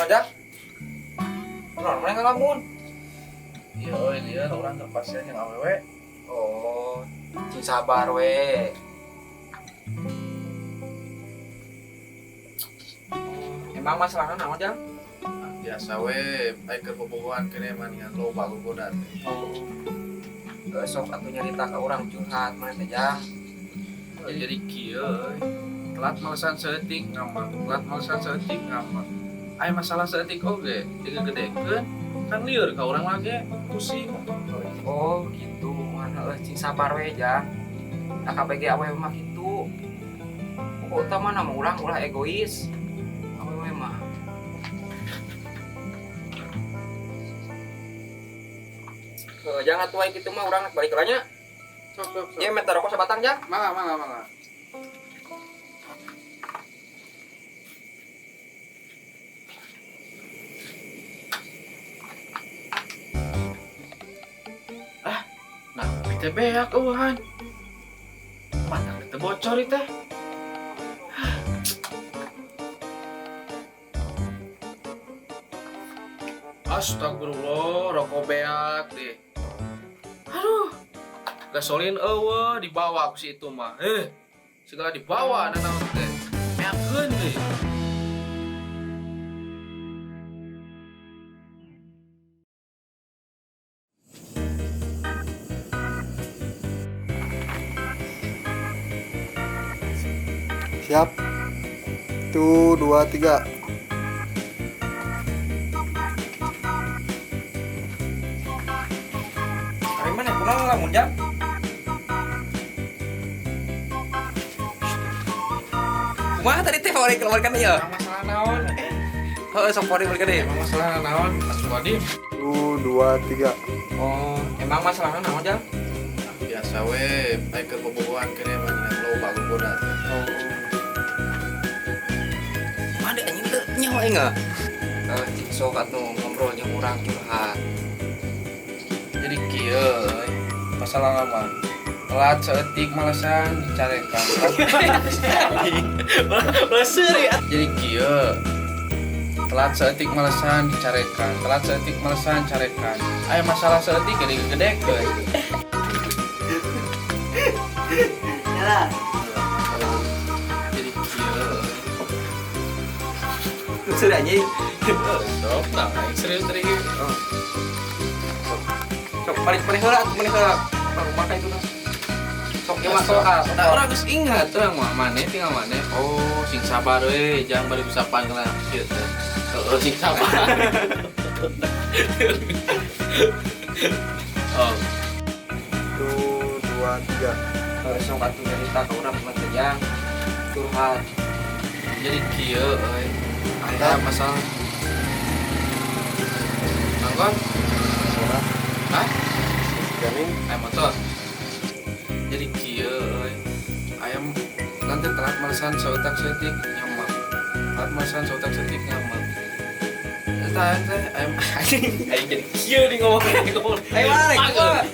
aja. Orang mana ngalamun? Iya, dia orang terpasien yang awewe. Oh, cing sabar we. Emang masalahnya naon aja? Biasa we, baik ke bobogohan kene maningan loba gogodan. Oh, sok atuh nyarita ke orang curhat mana aja. Jadi kieu, telat malesan seetik ngambek, telat malesan seetik ngambek. Aya masalah seetik oge, digedekeun kan lieur ka urang lagi pusing. Oh, gitu. Mana cing sabar we aja. Da KBG awewe mah kitu. Pokok utama nama ulah egois. Awewe mah. Jangan tuai gitu mah urang balik lanya. Sok. Ya meter rokok sabatang ja. Mangga. Nah, kita beak eueuhan. Mana kita bocor itu teh? Astagfirullah, rokok beak deh. Aduh, gasolin eueuh dibawa ku si itu mah. Segala dibawa dan naon teh. Beakeun deh. Siap. 1, 2, 3. Hari mana kurang ngalamun ja. Kumaha tadi teh ori keluarkan ya? Masalah naon? Heeh, sok ori keluarkan deh. Masalah naon? Aswadi. 1, 2, 3. Oh, emang masalahnya naon ja? Biasa we, baik ke bobogohan kene maningan loba gogodan. Oh. Ada anjing teh nyawa enggak? Cik sok atuh ngobrol jeung urang curhat. Jadi kieu masalah apa? Telat seetik malesan dicarekan. Jadi kieu telat seetik malesan dicarekan. Telat seetik malesan carekan. Aya masalah seetik gede-gedekeun. Nyala. Jadi kieu Kusur anjing. sok nah yang serius tadi. Sok paling heula atuh paling heula. Rumah ka itu tah. Sok ieu mah sok Nah, orang geus ingat orang mah maneh tinggal maneh. Oh, sing sabar we, jangan bari bisa panggilan kieu teh. Heeh, sing sabar. Oh, 1, 2, 3. Sok atuh nyarita ka urang mah teh jang curhat. jadi kieu euy. Aya masalah. Angkot? Suara. Hah? Jamin. Aya motor. Jadi kieu euy. Ayam nanti telat malesan sautak setik nyamak. Telat malesan sautak setik nyamak. Eta teh ayam anjing jadi kieu di ngomong. Ayo mana?